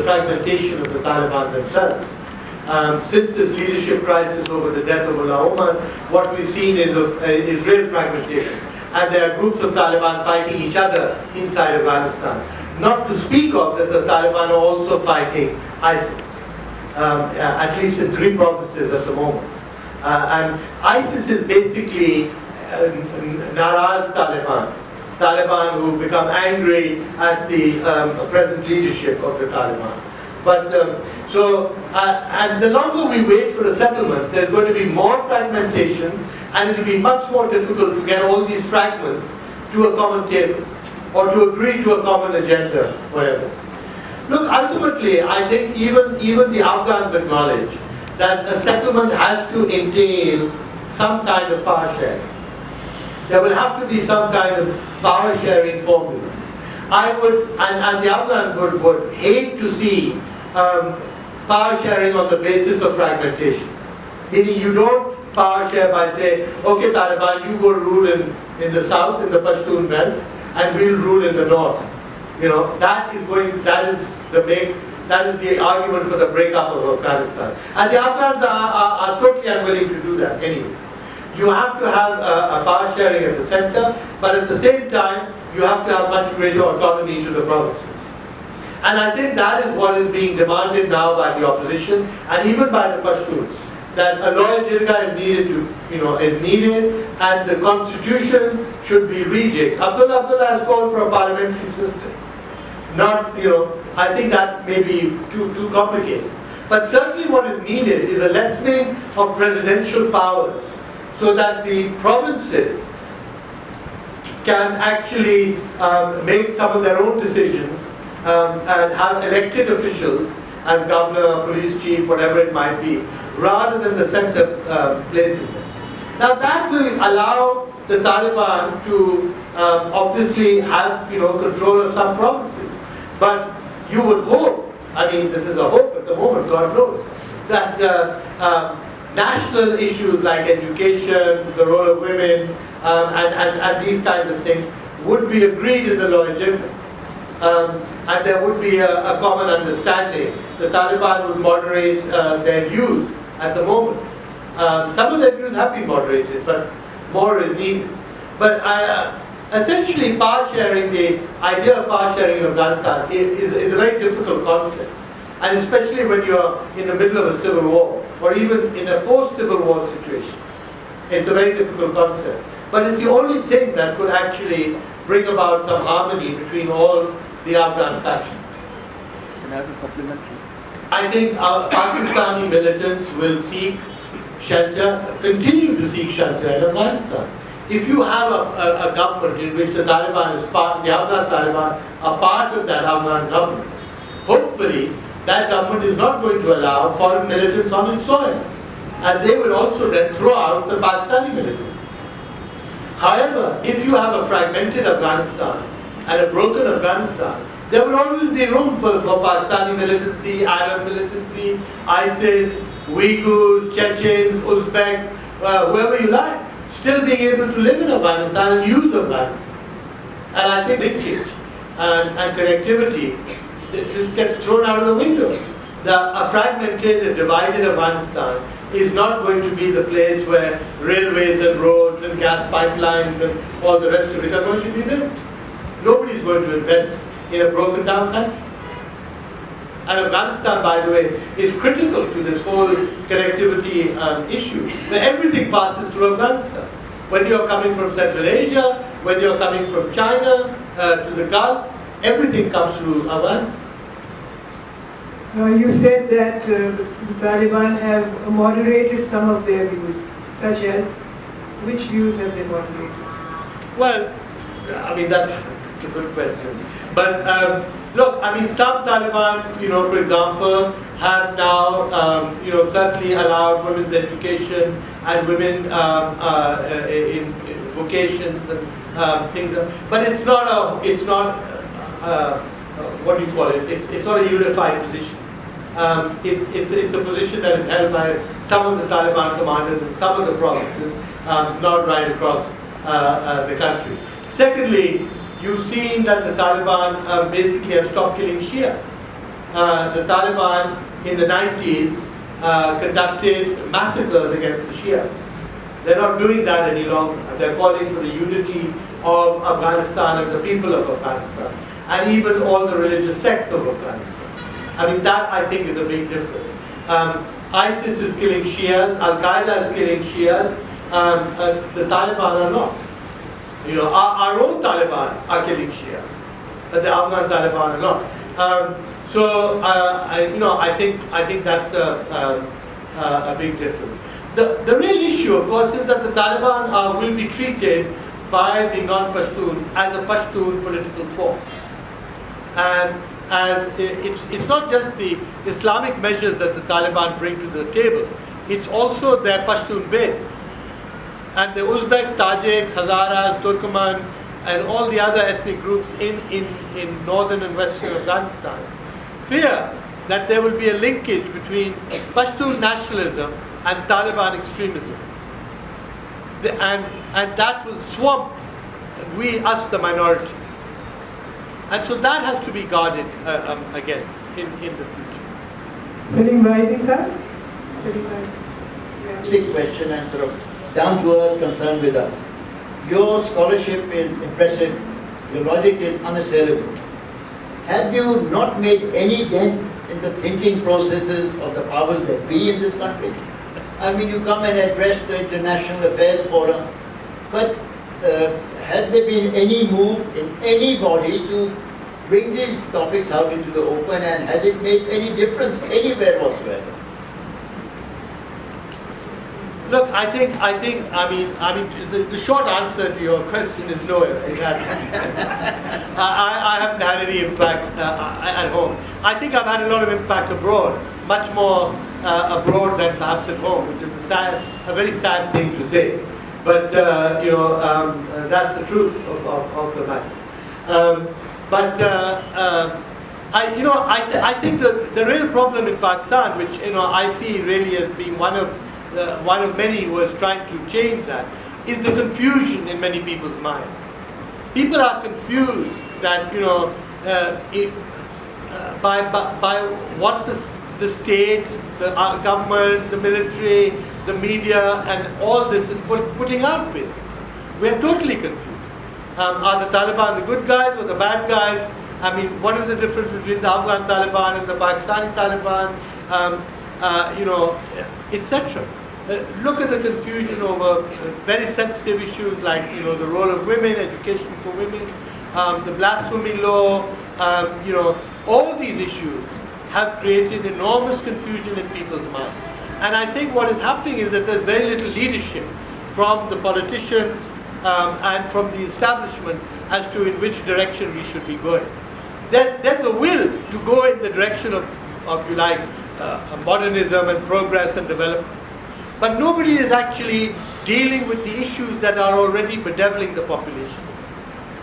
fragmentation of the Taliban themselves. Since this leadership crisis over the death of Mullah Omar, what we've seen is real fragmentation. And there are groups of Taliban fighting each other inside Afghanistan. Not to speak of that the Taliban are also fighting ISIS, at least in 3 provinces at the moment. And ISIS is basically Naraz Taliban who become angry at the present leadership of the Taliban. But and the longer we wait for a settlement, there's going to be more fragmentation, and it will be much more difficult to get all these fragments to a common table or to agree to a common agenda, whatever. Look, ultimately, I think even the Afghans acknowledge that a settlement has to entail some kind of power sharing. There will have to be some kind of power sharing formula. I would, and the Afghans would hate to see power sharing on the basis of fragmentation. Meaning you don't power share by saying, okay Taliban, you go rule in the south, in the Pashtun belt, and we'll rule in the north. You know, that is the argument for the breakup of Afghanistan. And the Afghans are totally unwilling to do that anyway. You have to have a power sharing at the center, but at the same time, you have to have much greater autonomy to the provinces. And I think that is what is being demanded now by the opposition and even by the Pashtuns. That a loyal jirga is needed, and the constitution should be rejigged. Abdullah has called for a parliamentary system. Not, I think that may be too complicated. But certainly what is needed is a lessening of presidential powers so that the provinces can actually make some of their own decisions and have elected officials as governor, police chief, whatever it might be, rather than the center placing them. Now that will allow the Taliban to obviously have control of some provinces. But you would hope, I mean this is a hope at the moment, God knows, that national issues like education, the role of women, and these kinds of things would be agreed in the lower agenda. And there would be a common understanding. The Taliban would moderate their views at the moment. Some of their views have been moderated, but more is needed. But essentially power sharing, the idea of power sharing in Afghanistan is a very difficult concept. And especially when you're in the middle of a civil war, or even in a post-civil war situation. It's a very difficult concept. But it's the only thing that could actually bring about some harmony between all the Afghan factions. And as a supplementary? I think Pakistani militants will seek shelter, continue to seek shelter in Afghanistan. If you have a government in which the Taliban is part, the Afghan Taliban are part of that Afghan government, hopefully that government is not going to allow foreign militants on its soil. And they will also then throw out the Pakistani militants. However, if you have a fragmented Afghanistan and a broken Afghanistan, there will always be room for Pakistani militancy, Arab militancy, ISIS, Uyghurs, Chechens, Uzbeks, whoever you like, still being able to live in Afghanistan and use Afghanistan. And I think linkage and connectivity, this gets thrown out of the window. A fragmented and divided Afghanistan is not going to be the place where railways and roads and gas pipelines and all the rest of it are going to be built. Nobody is going to invest in a broken down country. And Afghanistan, by the way, is critical to this whole connectivity issue, where everything passes through Afghanistan. When you're coming from Central Asia, when you're coming from China to the Gulf, everything comes through Afghanistan. You said that the Taliban have moderated some of their views, such as, which views have they moderated? Well, I mean, that's a good question. But look, I mean, some Taliban, for example, have now, certainly allowed women's education and women in vocations and things. But it's not what do you call it? It's not a unified position. It's a position that is held by some of the Taliban commanders in some of the provinces, not right across the country. Secondly, you've seen that the Taliban basically have stopped killing Shias. the Taliban in the 90s conducted massacres against the Shias. They're not doing that any longer. They're calling for the unity of Afghanistan and the people of Afghanistan, and even all the religious sects of Afghanistan. I mean, that I think is a big difference. ISIS is killing Shias, Al-Qaeda is killing Shias, the Taliban are not. You know, our own Taliban are killing Shias, but the Afghan Taliban are not. I think that's a big difference. The real issue, of course, is that the Taliban will be treated by the non-Pashtuns as a Pashtun political force. And as it's not just the Islamic measures that the Taliban bring to the table, it's also their Pashtun base. And the Uzbeks, Tajiks, Hazaras, Turkmen, and all the other ethnic groups in northern and western Afghanistan fear that there will be a linkage between Pashtun nationalism and Taliban extremism. And that will swamp us, the minorities. And so that has to be guarded against in the future. Salim Vaidi, sir? Salim Vaidi. Yeah. Basic question and sort of down-to-earth concern with us. Your scholarship is impressive, your logic is unassailable. Have you not made any dent in the thinking processes of the powers that be in this country? I mean, you come and address the International Affairs Forum, but has there been any move in any body to bring these topics out into the open, and has it made any difference anywhere whatsoever? Look, I mean, the short answer to your question is no. It hasn't. I haven't had any impact at home. I think I've had a lot of impact abroad, much more abroad than perhaps at home, which is a very sad thing to say. But that's the truth of the matter. I think the real problem in Pakistan, which I see really as being one of many who is trying to change that, is the confusion in many people's minds. People are confused that by what the state, the government, the military, the media, and all this is putting out. Basically, we are totally confused. Are the Taliban the good guys or the bad guys? I mean, what is the difference between the Afghan Taliban and the Pakistani Taliban? Etc. Look at the confusion over very sensitive issues like the role of women, education for women, the blasphemy law. All these issues have created enormous confusion in people's minds. And I think what is happening is that there's very little leadership from the politicians and from the establishment as to in which direction we should be going. There's a will to go in the direction of if you like, modernism and progress and development. But nobody is actually dealing with the issues that are already bedeviling the population,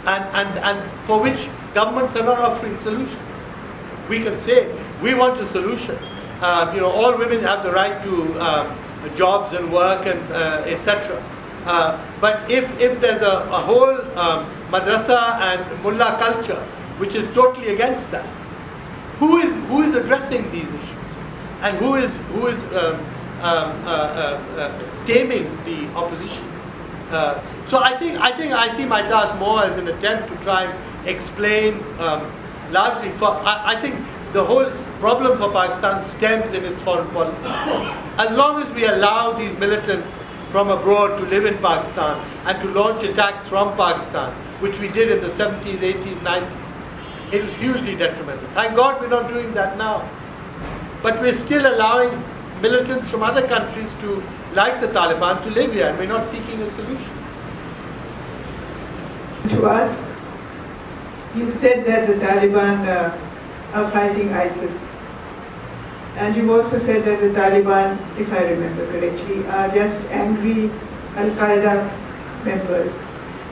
and for which governments are not offering solutions. We can say we want a solution. All women have the right to jobs and work and etc. But if there's a whole madrasa and mullah culture which is totally against that, who is addressing these issues, and who is taming the opposition? So I think I see my task more as an attempt to try and explain largely. I think the whole problem for Pakistan stems in its foreign policy. As long as we allow these militants from abroad to live in Pakistan and to launch attacks from Pakistan, which we did in the 70s, 80s, 90s, it was hugely detrimental. Thank God we're not doing that now. But we're still allowing militants from other countries to, like the Taliban, to live here, and we're not seeking a solution. To us, you said that the Taliban are fighting ISIS. And you also said that the Taliban, if I remember correctly, are just angry Al-Qaeda members.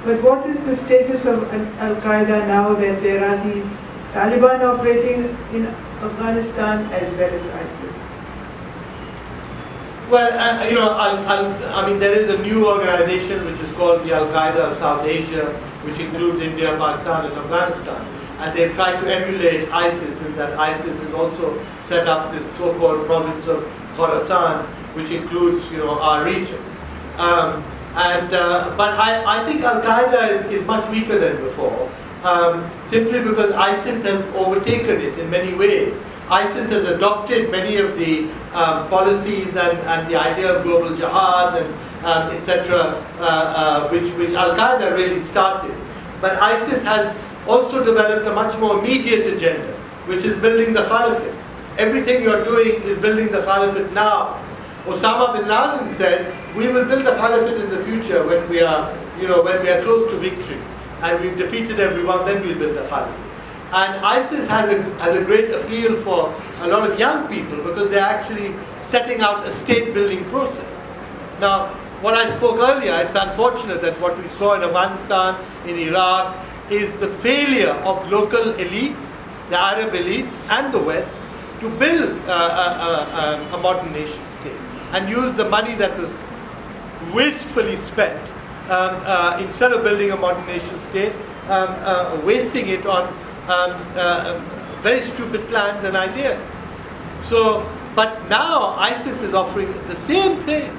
But what is the status of Al-Qaeda now that there are these Taliban operating in Afghanistan as well as ISIS? Well, there is a new organization which is called the Al-Qaeda of South Asia, which includes India, Pakistan, and Afghanistan. and they've tried to emulate ISIS, in that ISIS has also set up this so-called province of Khorasan, which includes, our region. But I think Al-Qaeda is much weaker than before, simply because ISIS has overtaken it in many ways. ISIS has adopted many of the policies and the idea of global jihad and etc., which Al-Qaeda really started. But ISIS has also developed a much more immediate agenda, which is building the caliphate. Everything you're doing is building the caliphate now. Osama bin Laden said, we will build the caliphate in the future when we are, when we are close to victory and we've defeated everyone, then we'll build the caliphate. And ISIS has a great appeal for a lot of young people because they're actually setting out a state-building process. Now, what I spoke earlier, it's unfortunate that what we saw in Afghanistan, in Iraq, is the failure of local elites, the Arab elites and the West, to build a modern nation state and use the money that was wastefully spent instead of building a modern nation state, wasting it on very stupid plans and ideas. So, but now ISIS is offering the same thing.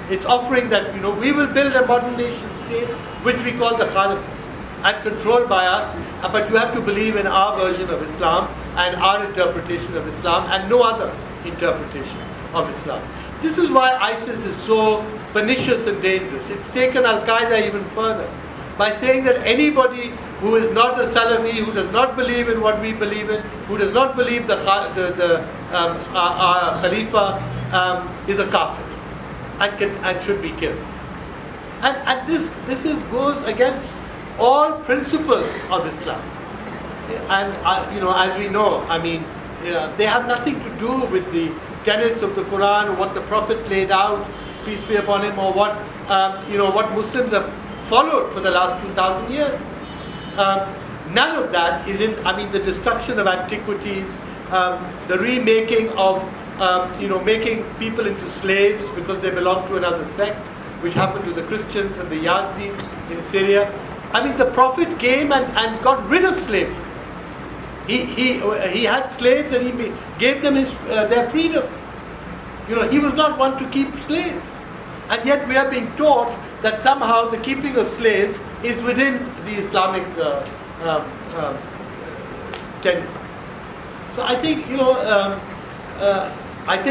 It's offering that, we will build a modern nation state, which we call the Caliphate, and controlled by us, but you have to believe in our version of Islam and our interpretation of Islam and no other interpretation of Islam. This is why ISIS is so pernicious and dangerous. It's taken Al-Qaeda even further by saying that anybody who is not a Salafi, who does not believe in what we believe in, who does not believe our Khalifa is a kafir and should be killed. And this goes against all principles of Islam. And as we know, they have nothing to do with the tenets of the Quran, or what the Prophet laid out, peace be upon him, or what Muslims have followed for the last 2,000 years. None of that is in, the destruction of antiquities, the remaking of, making people into slaves because they belong to another sect, which happened to the Christians and the Yazdis in Syria. The Prophet came and got rid of slavery. He had slaves and he gave them their freedom. He was not one to keep slaves. And yet we are being taught that somehow the keeping of slaves is within the Islamic tenet. So I think,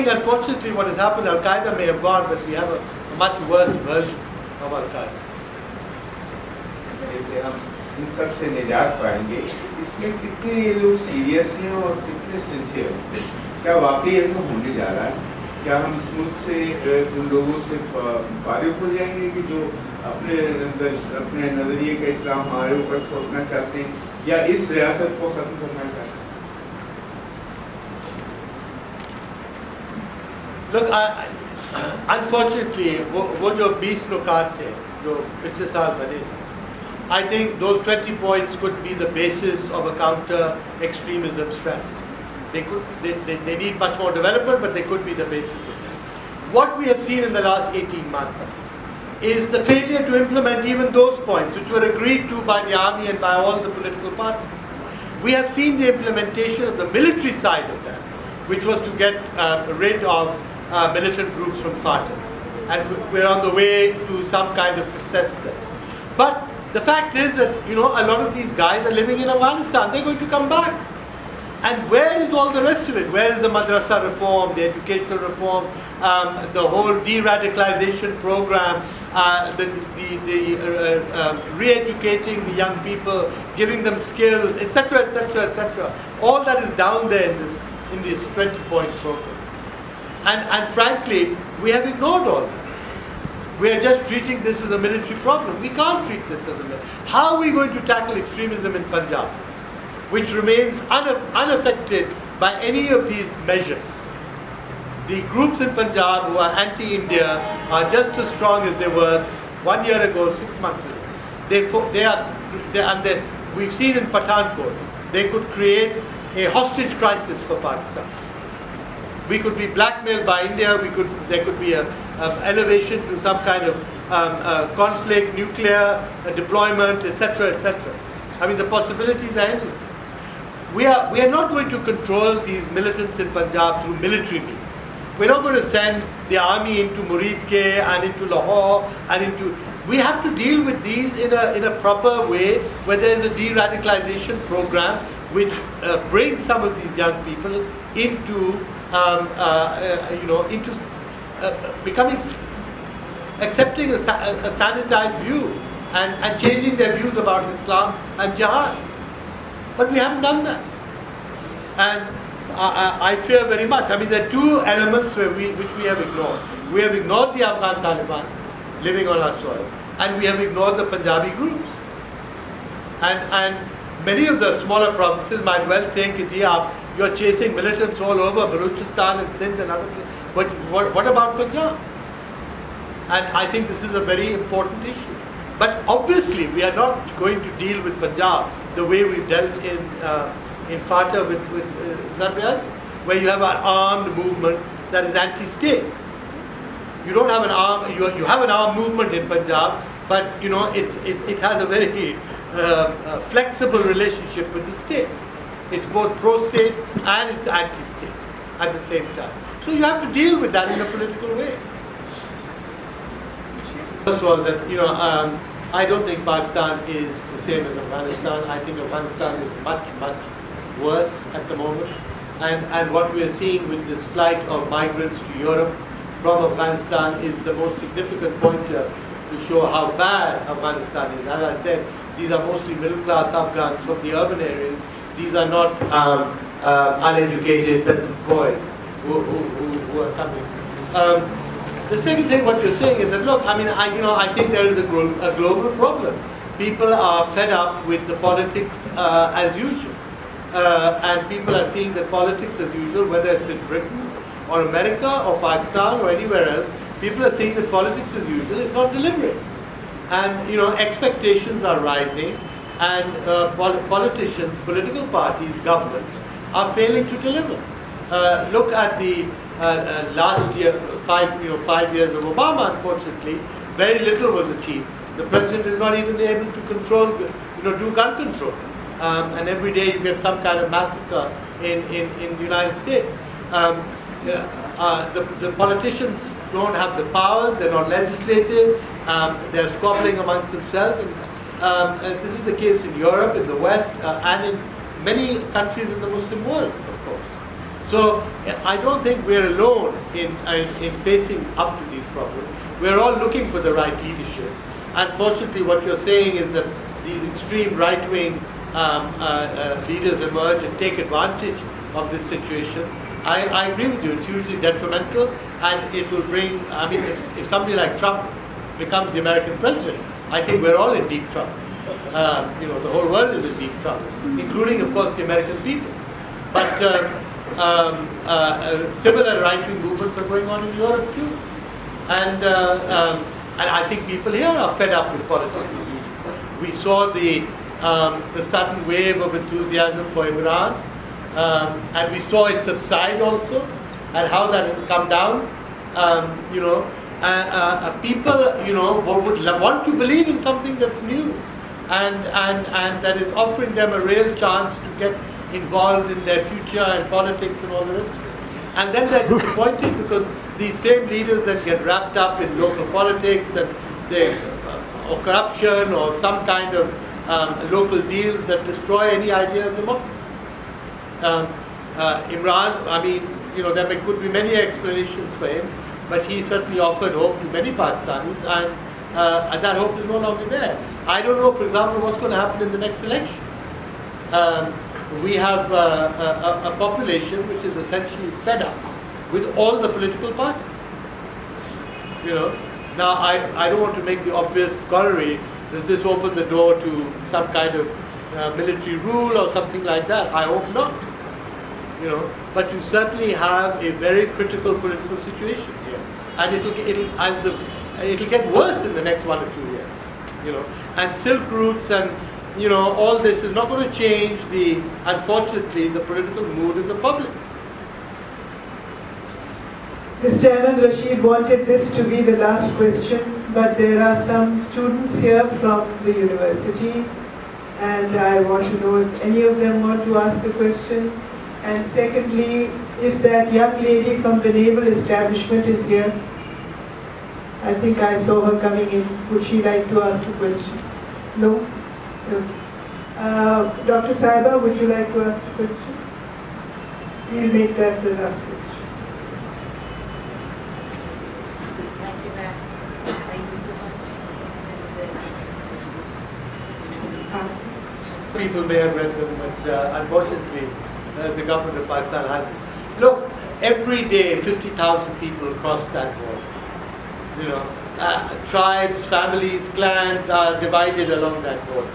unfortunately what has happened, Al-Qaeda may have gone, but we have a much worse version of Al-Qaeda. जैसे हम इन सब से निजात पाएंगे, इसमें कितने लोग serious हैं और कितने सिंसियर हैं? क्या वाकई ऐसा होने जा रहा है? क्या हम इस मुल्क से उन लोगों से फारिग हो जाएंगे कि जो अपने नजरिए का इस्लाम हमारे ऊपर थोपना चाहते हैं या इस रियासत को खत्म करना चाहते हैं? Look, unfortunately, वो जो 20 नुकात थे जो पिछले साल बने, I think those 20 points could be the basis of a counter-extremism strategy. They need much more development, but they could be the basis of that. What we have seen in the last 18 months is the failure to implement even those points, which were agreed to by the army and by all the political parties. We have seen the implementation of the military side of that, which was to get rid of militant groups from Fatah. And we're on the way to some kind of success there. But the fact is that, a lot of these guys are living in Afghanistan. They're going to come back. And where is all the rest of it? Where is the madrasa reform, the educational reform, the whole de-radicalization program, re-educating the young people, giving them skills, etc., etc., etc. All that is down there in this 20-point program. And frankly, we have ignored all that. We are just treating this as a military problem. We can't treat this as a military. How are we going to tackle extremism in Punjab, which remains unaffected by any of these measures? The groups in Punjab who are anti-India are just as strong as they were 1 year ago, 6 months ago. We've seen in Pathankot, they could create a hostage crisis for Pakistan. We could be blackmailed by India. There could be an elevation to some kind of conflict, nuclear deployment, etc., etc. The possibilities are endless. we are not going to control these militants in Punjab through military means. We're not going to send the army into Muridke and into Lahore and into. We have to deal with these in a proper way, where there is a de-radicalization program which brings some of these young people into becoming accepting a sanitized view and changing their views about Islam and jihad. But we haven't done that, and I fear very much. I mean, there are two elements which we have ignored. We have ignored the Afghan Taliban living on our soil, and we have ignored the Punjabi groups. And many of the smaller provinces might well say, you're chasing militants all over Balochistan and Sindh and other places. But what about Punjab? And I think this is a very important issue. But obviously, we are not going to deal with Punjab the way we've dealt in FATA with Zarb-e-Azam, where you have an armed movement that is anti-state. You don't have an armed, you have an armed movement in Punjab, but it has a very flexible relationship with the state. It's both pro-state and it's anti-state at the same time. So you have to deal with that in a political way. First of all, that I don't think Pakistan is the same as Afghanistan. I think Afghanistan is much, much worse at the moment. And what we are seeing with this flight of migrants to Europe from Afghanistan is the most significant pointer to show how bad Afghanistan is. As I said, these are mostly middle-class Afghans from the urban areas. These are not uneducated peasant boys who are coming. The second thing, what you're saying is that, look, I think there is a global problem. People are fed up with the politics as usual. And people are seeing that politics as usual, whether it's in Britain or America or Pakistan or anywhere else, people are seeing that politics as usual is not delivering. And, expectations are rising, and politicians, political parties, governments are failing to deliver. Look at the last year, 5 years of Obama. Unfortunately, very little was achieved. The president is not even able to control, do gun control, and every day you get some kind of massacre in the United States. The politicians don't have the powers. They're not legislative. They're squabbling amongst themselves. And this is the case in Europe, in the West, and in many countries in the Muslim world, of course. So I don't think we're alone in facing up to these problems. We're all looking for the right leadership. Unfortunately, what you're saying is that these extreme right-wing leaders emerge and take advantage of this situation. I agree with you. It's usually detrimental, and it will bring. If somebody like Trump becomes the American president, I think we're all in deep trouble. The whole world is in deep trouble, including, of course, the American people. But similar right-wing movements are going on in Europe too, and I think people here are fed up with politics. We saw the sudden wave of enthusiasm for Imran, and we saw it subside also, and how that has come down. People, would want to believe in something that's new, and that is offering them a real chance to get involved in their future and politics and all the rest of it. And then they're disappointed because these same leaders that get wrapped up in local politics and or corruption or some kind of local deals that destroy any idea of democracy. Imran, there could be many explanations for him, but he certainly offered hope to many Pakistanis, and that hope is no longer there. I don't know, for example, what's going to happen in the next election. We have a population which is essentially fed up with all the political parties. Now I don't want to make the obvious corollary. Does this open the door to some kind of military rule or something like that? I hope not. But you certainly have a very critical political situation here, and it'll get worse in the next 1 or 2 years. And Silk routes and all this is not going to change unfortunately, the political mood in the public. Mr. Ahmed Rashid wanted this to be the last question, but there are some students here from the university and I want to know if any of them want to ask a question. And secondly, if that young lady from the naval establishment is here, I think I saw her coming in. Would she like to ask a question? No? No. Dr. Saiba, would you like to ask a question? We'll make that the last question. Thank you, ma'am. Thank you so much. People may have read them, but unfortunately, the government of Pakistan hasn't. Look, every day 50,000 people cross that border. You know, tribes, families, clans are divided along that border.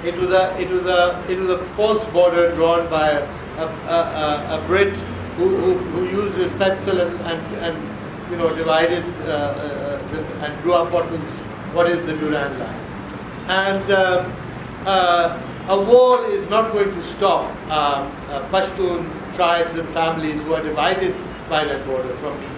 It was a false border drawn by a Brit who used his pencil and you know, divided and drew up what is the Durand line. And a war is not going to stop Pashtun tribes and families who are divided by that border from India.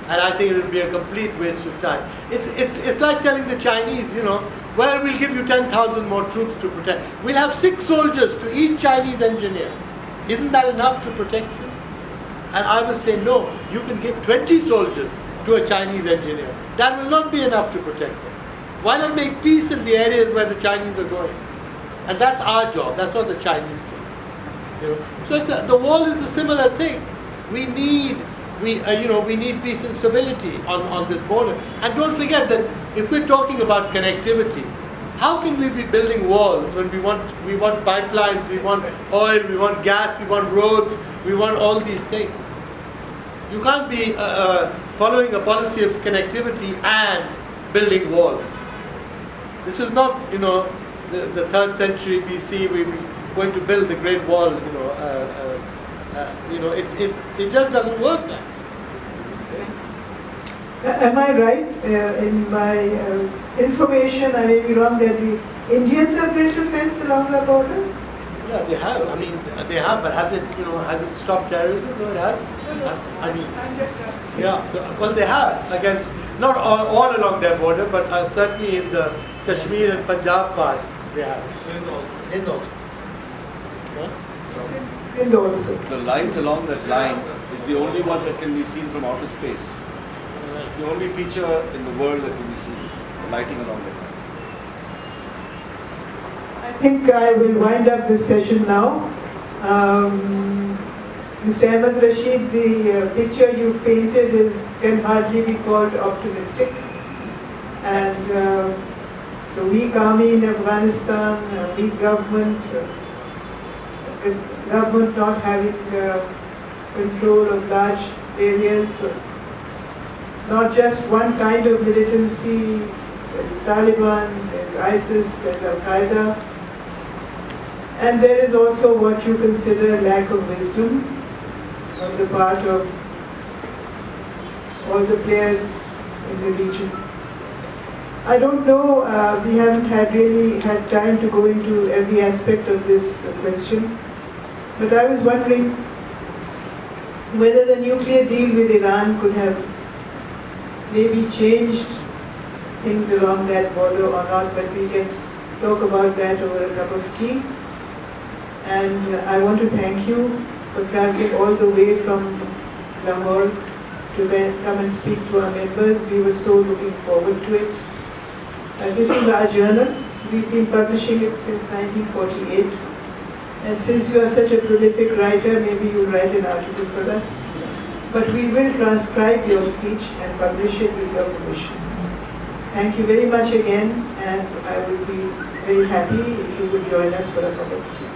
And I think it would be a complete waste of time. It's like telling the Chinese, you know, well, we'll give you 10,000 more troops to protect. We'll have 6 soldiers to each Chinese engineer. Isn't that enough to protect you? And I will say, no, you can give 20 soldiers to a Chinese engineer. That will not be enough to protect them. Why not make peace in the areas where the Chinese are going? And that's our job, that's not the Chinese job. You know? So the wall is a similar thing. We need peace and stability on this border. And don't forget that if we're talking about connectivity, how can we be building walls when we want pipelines, we want oil, we want gas, we want roads, we want all these things? You can't be following a policy of connectivity and building walls. This is not, you know, the 3rd century BC. We're going to build the Great Wall. It just doesn't work now. Am I right in my information? I may be wrong, that the Indians have built a fence along the border? Yeah, they have. I mean, they have, but has it stopped terrorism? No, it has. I mean, I'm just asking. yeah. Well, they have against not all along their border, but certainly in the Kashmir and Punjab part, they have. Sindh also. Sindh also. The light along that line is the only one that can be seen from outer space. It's the only feature in the world that can be seen, the lighting along that line. I think I will wind up this session now. Mr. Ahmed Rashid, the picture you painted can hardly be called optimistic. And so weak army in Afghanistan, weak government, government not having control of large areas, not just one kind of militancy. There's Taliban, there's ISIS, there's Al-Qaeda, and there is also what you consider lack of wisdom on the part of all the players in the region. I don't know, we haven't really had time to go into every aspect of this question, but I was wondering whether the nuclear deal with Iran could have maybe changed things along that border or not, but we can talk about that over a cup of tea. And I want to thank you for traveling all the way from Lahore to come and speak to our members. We were so looking forward to it. This is our journal. We've been publishing it since 1948. And since you are such a prolific writer, maybe you'll write an article for us. But we will transcribe your speech and publish it with your permission. Thank you very much again, and I would be very happy if you would join us for a cup of tea.